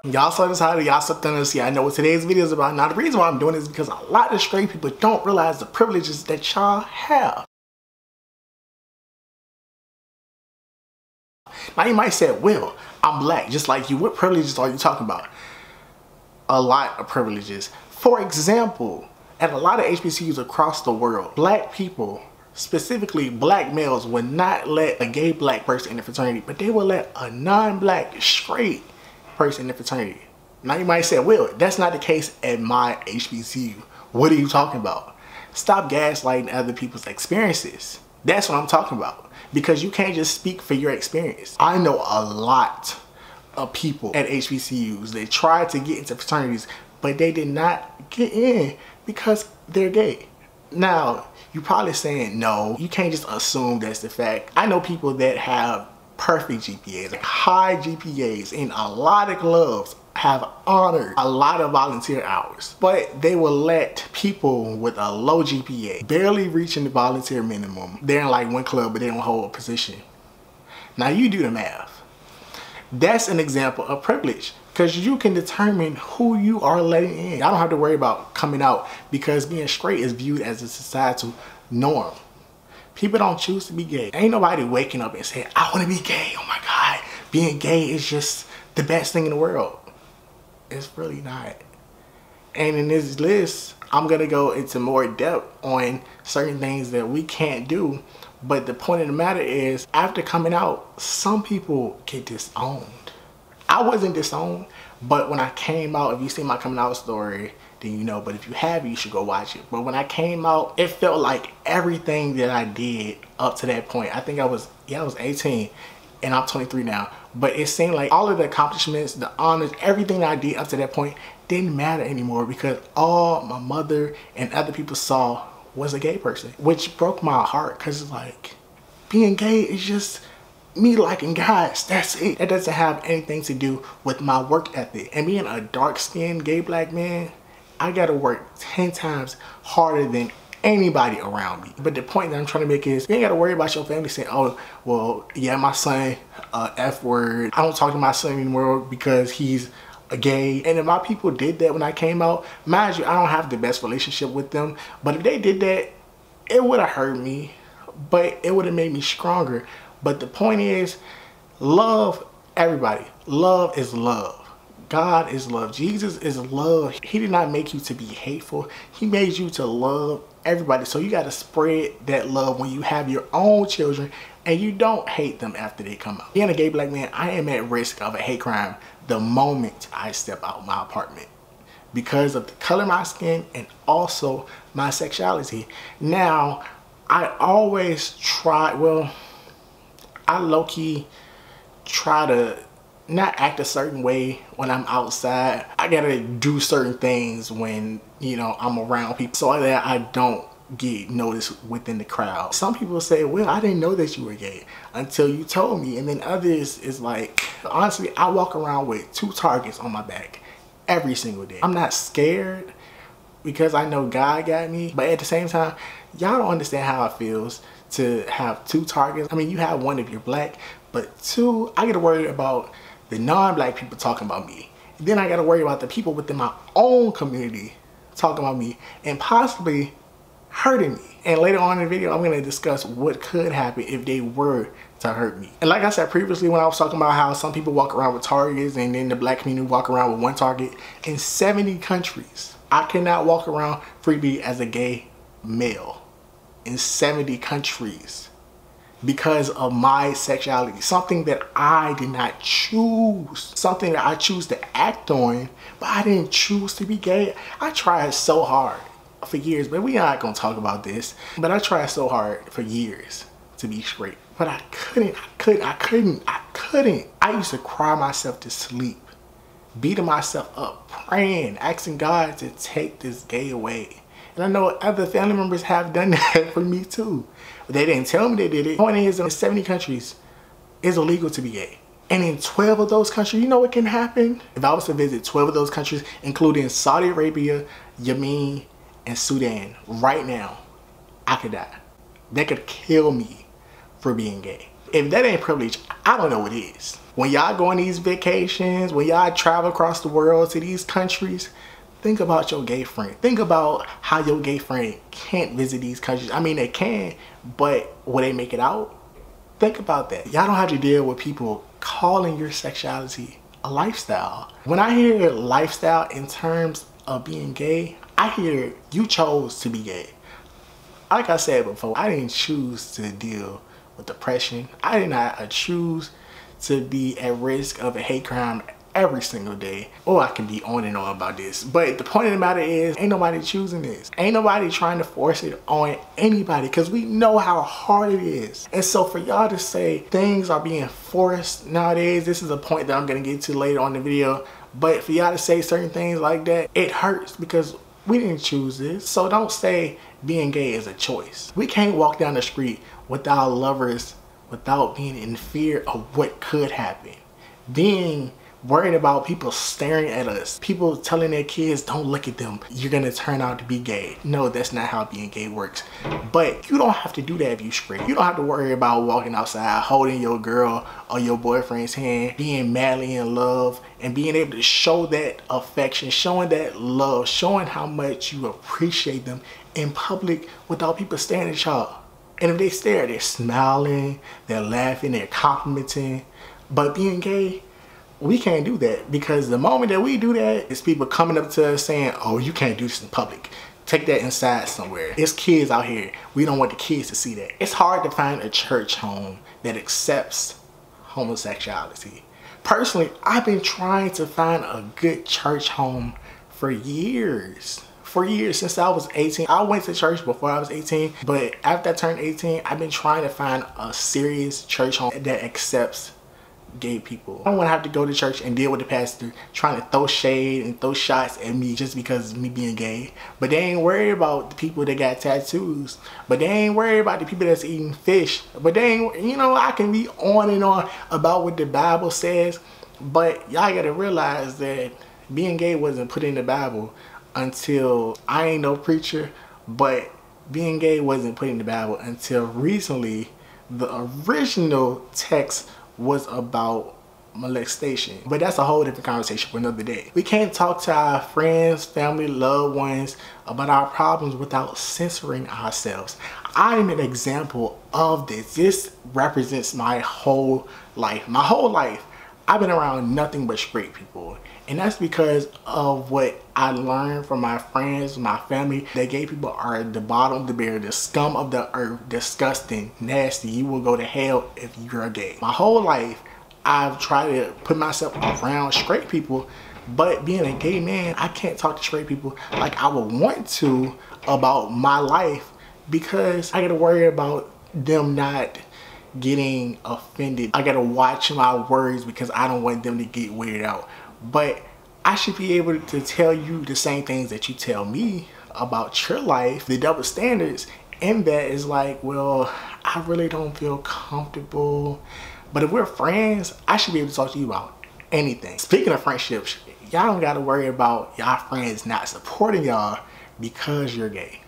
Y'all saw this title, y'all something to see. I know what today's video is about. Now the reason why I'm doing this is because a lot of straight people don't realize the privileges that y'all have. Now you might say, well, I'm black just like you. What privileges are you talking about? A lot of privileges. For example, at a lot of HBCUs across the world, black people, specifically black males, would not let a gay black person in the fraternity, but they will let a non-black straight person in the fraternity. Now you might say, well, that's not the case at my HBCU. What are you talking about? Stop gaslighting other people's experiences. That's what I'm talking about. Because you can't just speak for your experience. I know a lot of people at HBCUs that tried to get into fraternities, but they did not get in because they're gay. Now, you're probably saying, no, you can't just assume that's the fact. I know people that have perfect GPAs, like high GPAs, and a lot of clubs have honored a lot of volunteer hours, but they will let people with a low GPA, barely reaching the volunteer minimum, they're in like one club but they don't hold a position. Now you do the math. That's an example of privilege, because you can determine who you are letting in. I don't have to worry about coming out because being straight is viewed as a societal norm. People don't choose to be gay. Ain't nobody waking up and saying, I want to be gay. Oh my God, being gay is just the best thing in the world. It's really not. And in this list, I'm going to go into more depth on certain things that we can't do. But the point of the matter is, after coming out, some people get disowned. I wasn't disowned, but when I came out, if you see my coming out story, then you know. But if you haven't, you should go watch it. But when I came out, it felt like everything that I did up to that point, I think I was 18 and I'm 23 now. But it seemed like all of the accomplishments, the honors, everything that I did up to that point didn't matter anymore, because all my mother and other people saw was a gay person, which broke my heart, because it's like, being gay is just me liking guys, that's it. That doesn't have anything to do with my work ethic. And being a dark-skinned gay black man, I gotta work 10 times harder than anybody around me. But the point that I'm trying to make is, you ain't gotta worry about your family saying, oh, well, yeah, my son, F word. I don't talk to my son anymore because he's a gay. And if my people did that when I came out, mind you, I don't have the best relationship with them, but if they did that, it would have hurt me, but it would have made me stronger. But the point is, love everybody. Love is love. God is love. Jesus is love. He did not make you to be hateful. He made you to love everybody. So you got to spread that love when you have your own children and you don't hate them after they come out. Being a gay black man, I am at risk of a hate crime the moment I step out my apartment, because of the color of my skin and also my sexuality. Now, I always try, well, I low-key try to not act a certain way when I'm outside. I gotta do certain things when, you know, I'm around people so that I don't get noticed within the crowd. Some people say, well, I didn't know that you were gay until you told me. And then others is like, honestly, I walk around with 2 targets on my back every single day. I'm not scared because I know God got me, but at the same time, y'all don't understand how it feels to have 2 targets. I mean, you have one if you're black, but 2, I get worried about the non-black people talking about me. And then I gotta worry about the people within my own community talking about me and possibly hurting me. And later on in the video, I'm gonna discuss what could happen if they were to hurt me. And like I said previously, when I was talking about how some people walk around with targets and then the black community walk around with 1 target, in 70 countries, I cannot walk around freely as a gay male in 70 countries because of my sexuality. Something that I did not choose. Something that I choose to act on, but I didn't choose to be gay. I tried so hard for years, but we're not gonna talk about this. But I tried so hard for years to be straight, but I couldn't. I used to cry myself to sleep, beating myself up, praying, asking God to take this gay away. And I know other family members have done that for me too. But they didn't tell me they did it. The point is, in 70 countries, it's illegal to be gay. And in 12 of those countries, you know what can happen? If I was to visit 12 of those countries, including Saudi Arabia, Yemen, and Sudan, right now, I could die. that could kill me for being gay. If that ain't privilege, I don't know what is. When y'all go on these vacations, when y'all travel across the world to these countries, think about your gay friend. Think about how your gay friend can't visit these countries. I mean, they can, but will they make it out? Think about that. Y'all don't have to deal with people calling your sexuality a lifestyle. When I hear lifestyle in terms of being gay, I hear you chose to be gay. Like I said before, I didn't choose to deal with depression. I did not choose to be at risk of a hate crime every single day. I can be on and on about this, but the point of the matter is, ain't nobody choosing this. Ain't nobody trying to force it on anybody, because we know how hard it is. And so for y'all to say things are being forced nowadays, this is a point that I'm gonna get to later on in the video, but for y'all to say certain things like that, it hurts because we didn't choose this. So don't say being gay is a choice. We can't walk down the street with our lovers without being in fear of what could happen. Being worried about people staring at us, people telling their kids don't look at them, you're gonna turn out to be gay. No, that's not how being gay works. But you don't have to do that if you straight. You don't have to worry about walking outside holding your girl or your boyfriend's hand, being madly in love, and being able to show that affection, showing that love, showing how much you appreciate them in public without people staring at y'all. And if they stare, they're smiling, they're laughing, they're complimenting. But being gay, we can't do that, because the moment that we do that, it's people coming up to us saying, oh, you can't do this in public. Take that inside somewhere. It's kids out here. We don't want the kids to see that. It's hard to find a church home that accepts homosexuality. Personally, I've been trying to find a good church home for years. For years, since I was 18. I went to church before I was 18, but after I turned 18, I've been trying to find a serious church home that accepts gay people. I don't want to have to go to church and deal with the pastor trying to throw shade and throw shots at me just because of me being gay. But they ain't worried about the people that got tattoos. But they ain't worried about the people that's eating fish. But they ain't, you know, I can be on and on about what the Bible says. But y'all gotta realize that being gay wasn't put in the Bible until, I ain't no preacher, but being gay wasn't put in the Bible until recently. The original text was about molestation, but that's a whole different conversation for another day. We can't talk to our friends, family, loved ones about our problems without censoring ourselves. I'm an example of this. This represents my whole life. My whole life, I've been around nothing but straight people. And that's because of what I learned from my friends, my family, that gay people are the bottom of the barrel, the scum of the earth, disgusting, nasty. You will go to hell if you're gay. My whole life, I've tried to put myself around straight people, but being a gay man, I can't talk to straight people like I would want to about my life, because I gotta worry about them not getting offended. I gotta watch my words because I don't want them to get weirded out. But I should be able to tell you the same things that you tell me about your life. The double standards in that is like, well, I really don't feel comfortable. But if we're friends, I should be able to talk to you about anything. Speaking of friendships, y'all don't gotta worry about y'all friends not supporting y'all because you're gay.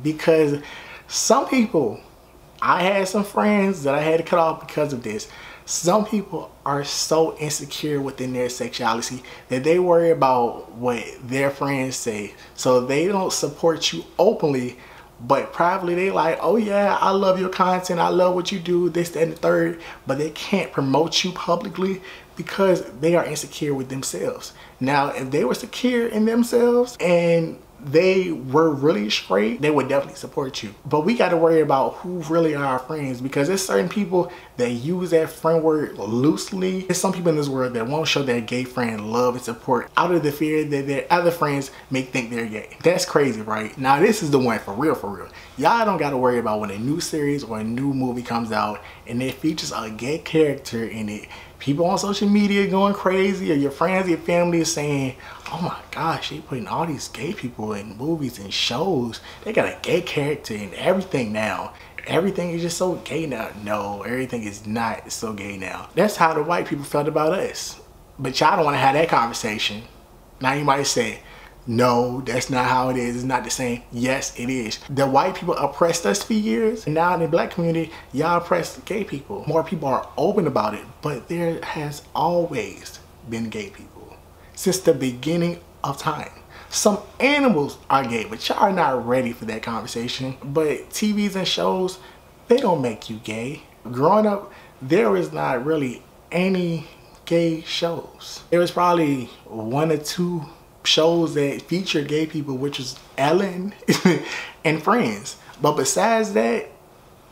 Because some people, I had some friends that I had to cut off because of this. Some people are so insecure within their sexuality that they worry about what their friends say. So they don't support you openly, but privately they like, oh yeah, I love your content, I love what you do, this, that, and the third. But they can't promote you publicly because they are insecure with themselves. Now, if they were secure in themselves and they were really straight, they would definitely support you. But we got to worry about who really are our friends, because there's certain people that use that friend word loosely. There's some people in this world that won't show their gay friend love and support out of the fear that their other friends may think they're gay. That's crazy, right? Now this is the one for real, for real. Y'all don't got to worry about when a new series or a new movie comes out and it features a gay character in it. People on social media going crazy, or your friends, your family is saying, oh my gosh, they putting all these gay people in movies and shows. They got a gay character in everything now. Everything is just so gay now. No, everything is not so gay now. That's how the white people felt about us. But y'all don't want to have that conversation. Now you might say, No, that's not how it is. It's not the same. Yes, it is. The white people oppressed us for years. And now in the black community, y'all oppress gay people. More people are open about it, but there has always been gay people since the beginning of time. Some animals are gay, but y'all are not ready for that conversation. But TVs and shows, they don't make you gay. Growing up, there was not really any gay shows. There was probably 1 or 2 shows that featured gay people, which was Ellen and Friends. But besides that,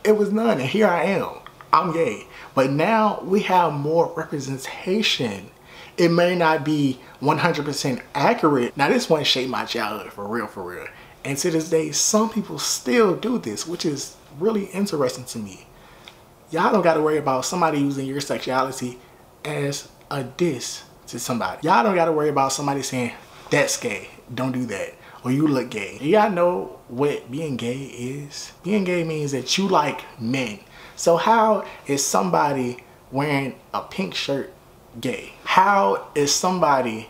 it was none. And here I am. I'm gay. But now we have more representation. It may not be 100% accurate. Now this one shaped my childhood for real, for real. And to this day, some people still do this, which is really interesting to me. Y'all don't gotta worry about somebody using your sexuality as a diss to somebody. Y'all don't gotta worry about somebody saying, that's gay, don't do that, or you look gay. Y'all know what being gay is? Being gay means that you like men. So how is somebody wearing a pink shirt gay? How is somebody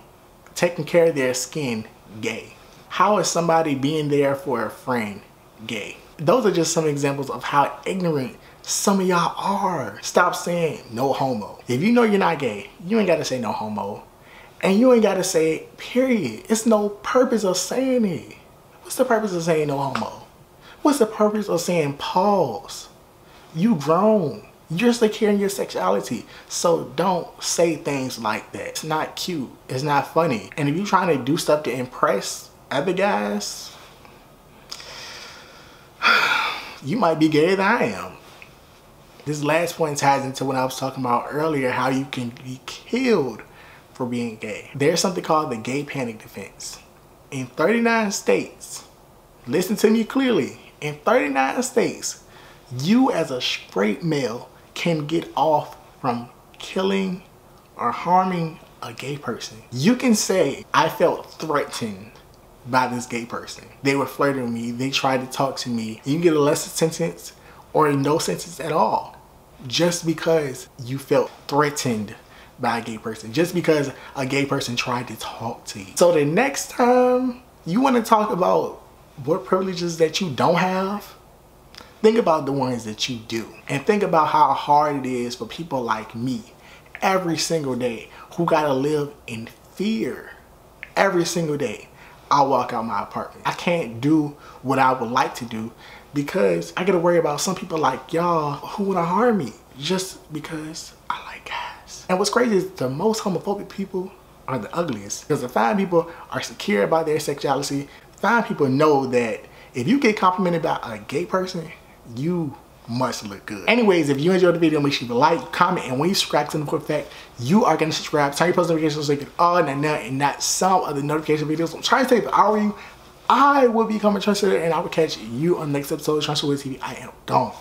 taking care of their skin gay? How is somebody being there for a friend gay? Those are just some examples of how ignorant some of y'all are. Stop saying no homo. If you know you're not gay, you ain't gotta say no homo. And you ain't gotta say it, period. It's no purpose of saying it. What's the purpose of saying no homo? What's the purpose of saying pause? You grown. You're secure in your sexuality. So don't say things like that. It's not cute. It's not funny. And if you're trying to do stuff to impress other guys, you might be gayer than I am. This last point ties into what I was talking about earlier, how you can be killed for being gay. There's something called the gay panic defense. In 39 states, listen to me clearly, in 39 states, you as a straight male can get off from killing or harming a gay person. You can say, I felt threatened by this gay person. They were flirting with me, they tried to talk to me. You can get a lesser sentence or no sentence at all, just because you felt threatened by a gay person, just because a gay person tried to talk to you. So the next time you want to talk about what privileges that you don't have, think about the ones that you do. And think about how hard it is for people like me every single day who gotta live in fear every single day. I walk out my apartment. I can't do what I would like to do because I gotta worry about some people like y'all who wanna harm me just because I like guys. And what's crazy is the most homophobic people are the ugliest, because the fine people are secure about their sexuality. Fine people know that if you get complimented by a gay person, you must look good. Anyways, if you enjoyed the video, make sure you like, comment, and when you subscribe to the quick fact, you are gonna subscribe, turn your post notifications so you get all and not some of the notification videos. I'm trying to say, if I were you, I would become a trendsetter, and I will catch you on the next episode of Trendsetter TV. I am gone.